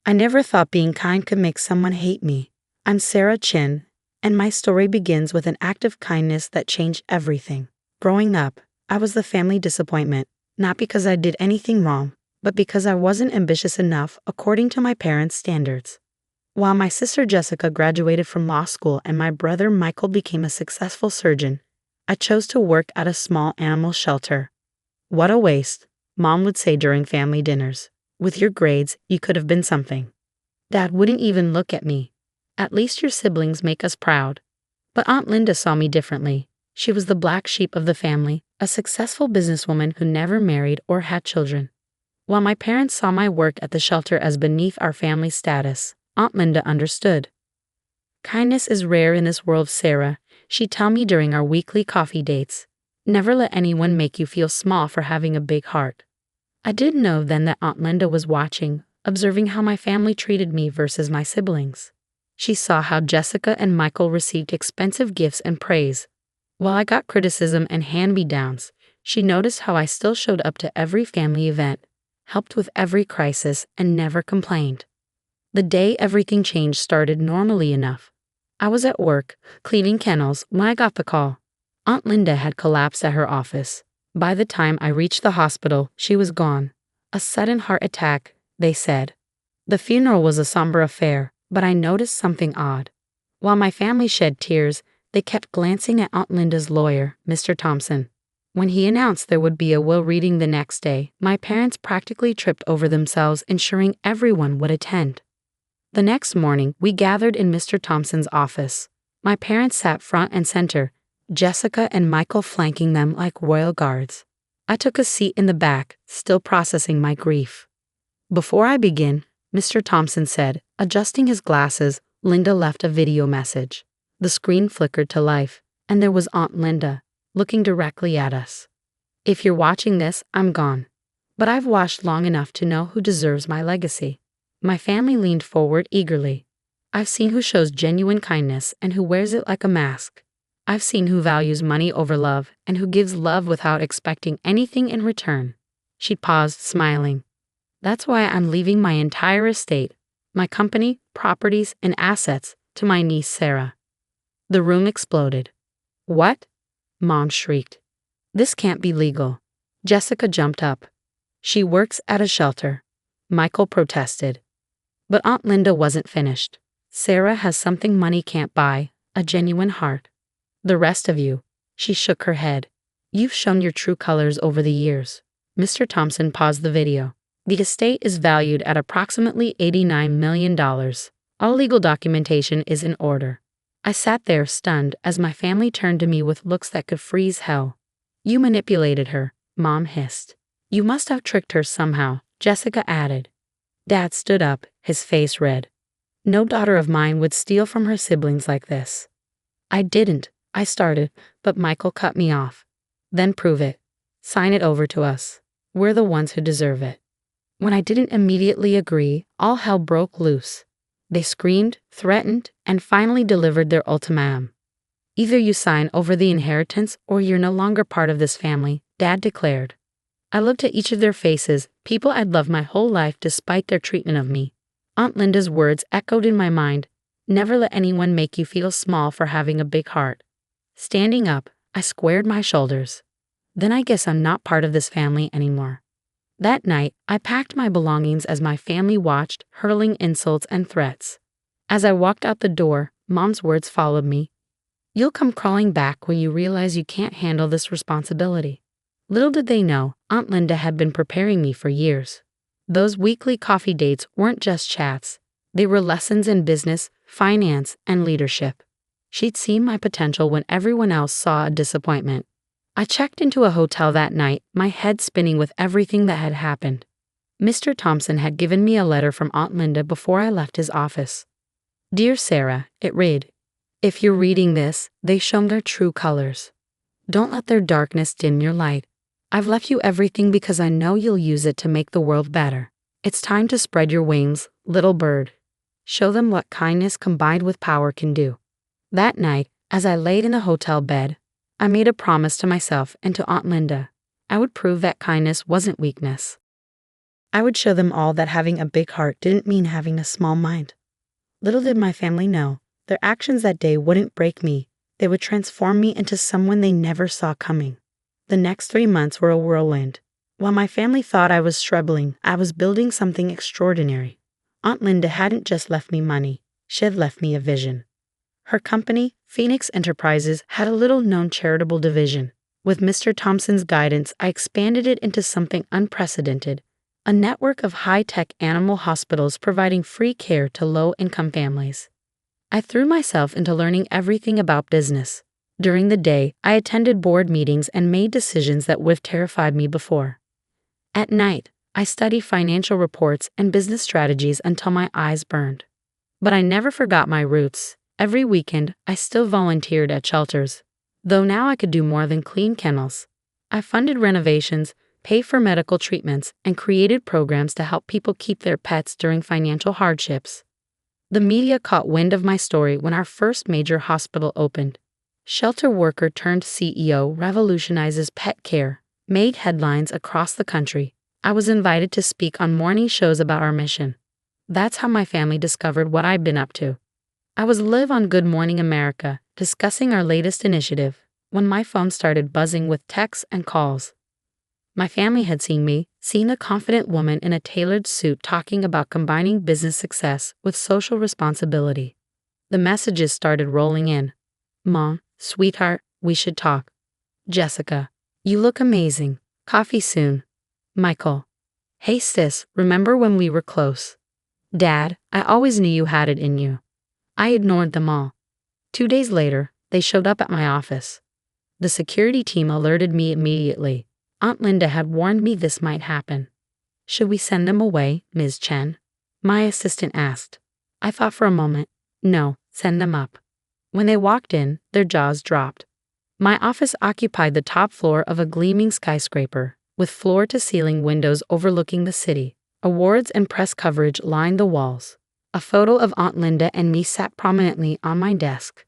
I never thought being kind could make someone hate me. I'm Sarah Chin, and my story begins with an act of kindness that changed everything. Growing up, I was the family disappointment, not because I did anything wrong, but because I wasn't ambitious enough according to my parents' standards. While my sister Jessica graduated from law school and my brother Michael became a successful surgeon, I chose to work at a small animal shelter. What a waste, Mom would say during family dinners. With your grades, you could have been something. Dad wouldn't even look at me. At least your siblings make us proud. But Aunt Linda saw me differently. She was the black sheep of the family, a successful businesswoman who never married or had children. While my parents saw my work at the shelter as beneath our family status, Aunt Linda understood. Kindness is rare in this world, Sarah, she'd tell me during our weekly coffee dates. Never let anyone make you feel small for having a big heart. I didn't know then that Aunt Linda was watching, observing how my family treated me versus my siblings. She saw how Jessica and Michael received expensive gifts and praise. While I got criticism and hand-me-downs, she noticed how I still showed up to every family event, helped with every crisis, and never complained. The day everything changed started normally enough. I was at work, cleaning kennels, when I got the call. Aunt Linda had collapsed at her office. By the time I reached the hospital, she was gone. A sudden heart attack, they said. The funeral was a somber affair, but I noticed something odd. While my family shed tears, they kept glancing at Aunt Linda's lawyer, Mr. Thompson. When he announced there would be a will reading the next day, my parents practically tripped over themselves, ensuring everyone would attend. The next morning, we gathered in Mr. Thompson's office. My parents sat front and center, Jessica and Michael flanking them like royal guards. I took a seat in the back, still processing my grief. Before I begin, Mr. Thompson said, adjusting his glasses, Linda left a video message. The screen flickered to life, and there was Aunt Linda, looking directly at us. If you're watching this, I'm gone. But I've watched long enough to know who deserves my legacy. My family leaned forward eagerly. I've seen who shows genuine kindness and who wears it like a mask. I've seen who values money over love and who gives love without expecting anything in return. She paused, smiling. That's why I'm leaving my entire estate, my company, properties, and assets, to my niece Sarah. The room exploded. What? Mom shrieked. This can't be legal. Jessica jumped up. She works at a shelter. Michael protested. But Aunt Linda wasn't finished. Sarah has something money can't buy, a genuine heart. The rest of you, she shook her head. You've shown your true colors over the years. Mr. Thompson paused the video. The estate is valued at approximately $89 million. All legal documentation is in order. I sat there stunned as my family turned to me with looks that could freeze hell. You manipulated her, Mom hissed. You must have tricked her somehow, Jessica added. Dad stood up, his face red. No daughter of mine would steal from her siblings like this. I didn't, I started, but Michael cut me off. Then prove it. Sign it over to us. We're the ones who deserve it. When I didn't immediately agree, all hell broke loose. They screamed, threatened, and finally delivered their ultimatum. Either you sign over the inheritance or you're no longer part of this family, Dad declared. I looked at each of their faces, people I'd loved my whole life despite their treatment of me. Aunt Linda's words echoed in my mind. Never let anyone make you feel small for having a big heart. Standing up, I squared my shoulders. Then I guess I'm not part of this family anymore. That night, I packed my belongings as my family watched, hurling insults and threats. As I walked out the door, Mom's words followed me. You'll come crawling back when you realize you can't handle this responsibility. Little did they know, Aunt Linda had been preparing me for years. Those weekly coffee dates weren't just chats. They were lessons in business, finance, and leadership. She'd seen my potential when everyone else saw a disappointment. I checked into a hotel that night, my head spinning with everything that had happened. Mr. Thompson had given me a letter from Aunt Linda before I left his office. Dear Sarah, it read, if you're reading this, they show their true colors. Don't let their darkness dim your light. I've left you everything because I know you'll use it to make the world better. It's time to spread your wings, little bird. Show them what kindness combined with power can do. That night, as I laid in the hotel bed, I made a promise to myself and to Aunt Linda. I would prove that kindness wasn't weakness. I would show them all that having a big heart didn't mean having a small mind. Little did my family know, their actions that day wouldn't break me, they would transform me into someone they never saw coming. The next 3 months were a whirlwind. While my family thought I was struggling, I was building something extraordinary. Aunt Linda hadn't just left me money, she had left me a vision. Her company, Phoenix Enterprises, had a little-known charitable division. With Mr. Thompson's guidance, I expanded it into something unprecedented, a network of high-tech animal hospitals providing free care to low-income families. I threw myself into learning everything about business. During the day, I attended board meetings and made decisions that would have terrified me before. At night, I studied financial reports and business strategies until my eyes burned. But I never forgot my roots. Every weekend, I still volunteered at shelters. Though now I could do more than clean kennels. I funded renovations, paid for medical treatments, and created programs to help people keep their pets during financial hardships. The media caught wind of my story when our first major hospital opened. Shelter worker turned CEO revolutionizes pet care, made headlines across the country. I was invited to speak on morning shows about our mission. That's how my family discovered what I'd been up to. I was live on Good Morning America, discussing our latest initiative, when my phone started buzzing with texts and calls. My family had seen a confident woman in a tailored suit talking about combining business success with social responsibility. The messages started rolling in. Mom, sweetheart, we should talk. Jessica, you look amazing. Coffee soon. Michael, hey sis, remember when we were close? Dad, I always knew you had it in you. I ignored them all. 2 days later, they showed up at my office. The security team alerted me immediately. Aunt Linda had warned me this might happen. Should we send them away, Ms. Chen? My assistant asked. I thought for a moment. No, send them up. When they walked in, their jaws dropped. My office occupied the top floor of a gleaming skyscraper, with floor-to-ceiling windows overlooking the city. Awards and press coverage lined the walls. A photo of Aunt Linda and me sat prominently on my desk.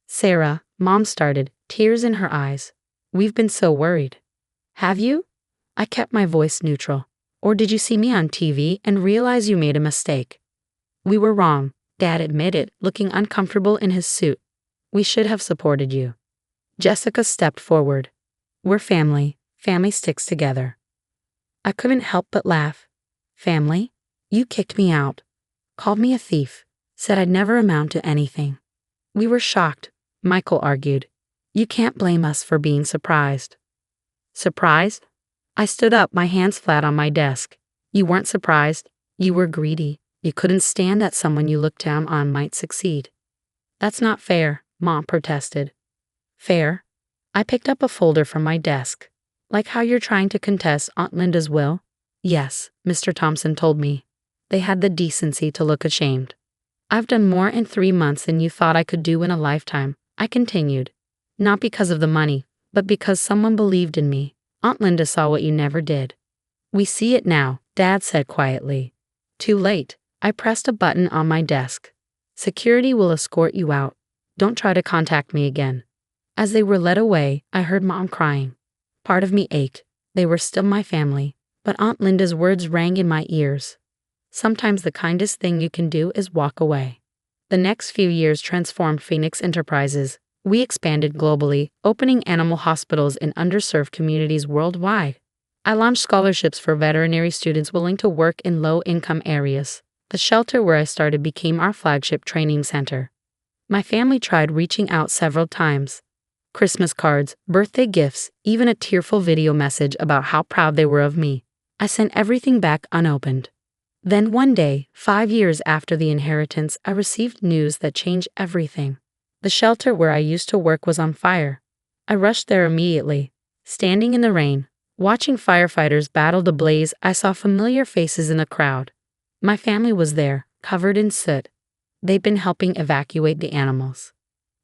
Sarah, Mom started, tears in her eyes. We've been so worried. Have you? I kept my voice neutral. Or did you see me on TV and realize you made a mistake? We were wrong, Dad admitted, looking uncomfortable in his suit. We should have supported you. Jessica stepped forward. We're family. Family sticks together. I couldn't help but laugh. Family? You kicked me out. Called me a thief. Said I'd never amount to anything. We were shocked, Michael argued. You can't blame us for being surprised. Surprised? I stood up, my hands flat on my desk. You weren't surprised. You were greedy. You couldn't stand that someone you looked down on might succeed. That's not fair, Mom protested. Fair? I picked up a folder from my desk. Like how you're trying to contest Aunt Linda's will? Yes, Mr. Thompson told me. They had the decency to look ashamed. I've done more in 3 months than you thought I could do in a lifetime, I continued. Not because of the money, but because someone believed in me. Aunt Linda saw what you never did. We see it now, Dad said quietly. Too late. I pressed a button on my desk. Security will escort you out. Don't try to contact me again. As they were led away, I heard Mom crying. Part of me ached. They were still my family, but Aunt Linda's words rang in my ears. Sometimes the kindest thing you can do is walk away. The next few years transformed Phoenix Enterprises. We expanded globally, opening animal hospitals in underserved communities worldwide. I launched scholarships for veterinary students willing to work in low-income areas. The shelter where I started became our flagship training center. My family tried reaching out several times. Christmas cards, birthday gifts, even a tearful video message about how proud they were of me. I sent everything back unopened. Then one day, 5 years after the inheritance, I received news that changed everything. The shelter where I used to work was on fire. I rushed there immediately. Standing in the rain, watching firefighters battle the blaze, I saw familiar faces in the crowd. My family was there, covered in soot. They'd been helping evacuate the animals.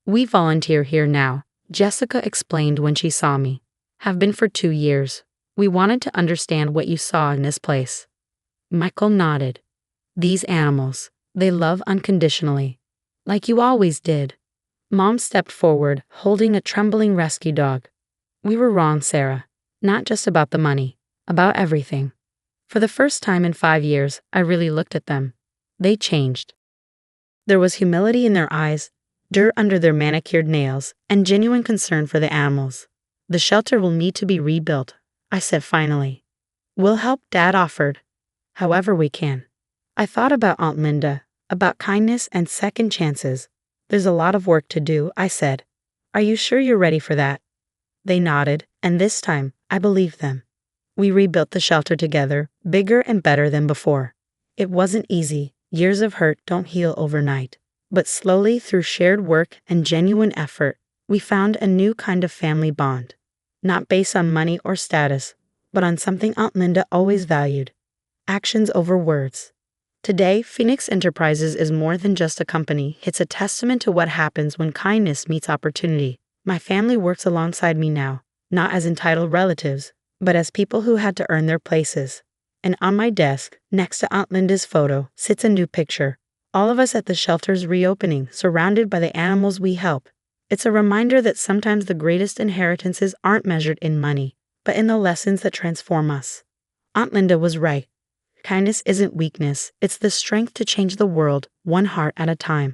We volunteer here now, Jessica explained when she saw me. Have been for 2 years. We wanted to understand what you saw in this place. Michael nodded. These animals, they love unconditionally. Like you always did. Mom stepped forward, holding a trembling rescue dog. We were wrong, Sarah. Not just about the money. About everything. For the first time in 5 years, I really looked at them. They changed. There was humility in their eyes, dirt under their manicured nails, and genuine concern for the animals. The shelter will need to be rebuilt, I said finally. We'll help, Dad offered. However we can. I thought about Aunt Linda, about kindness and second chances. There's a lot of work to do, I said. Are you sure you're ready for that? They nodded, and this time, I believed them. We rebuilt the shelter together, bigger and better than before. It wasn't easy. Years of hurt don't heal overnight. But slowly, through shared work and genuine effort, we found a new kind of family bond. Not based on money or status, but on something Aunt Linda always valued: actions over words. Today, Phoenix Enterprises is more than just a company. It's a testament to what happens when kindness meets opportunity. My family works alongside me now, not as entitled relatives, but as people who had to earn their places. And on my desk, next to Aunt Linda's photo, sits a new picture. All of us at the shelter's reopening, surrounded by the animals we help. It's a reminder that sometimes the greatest inheritances aren't measured in money, but in the lessons that transform us. Aunt Linda was right. Kindness isn't weakness, it's the strength to change the world, one heart at a time.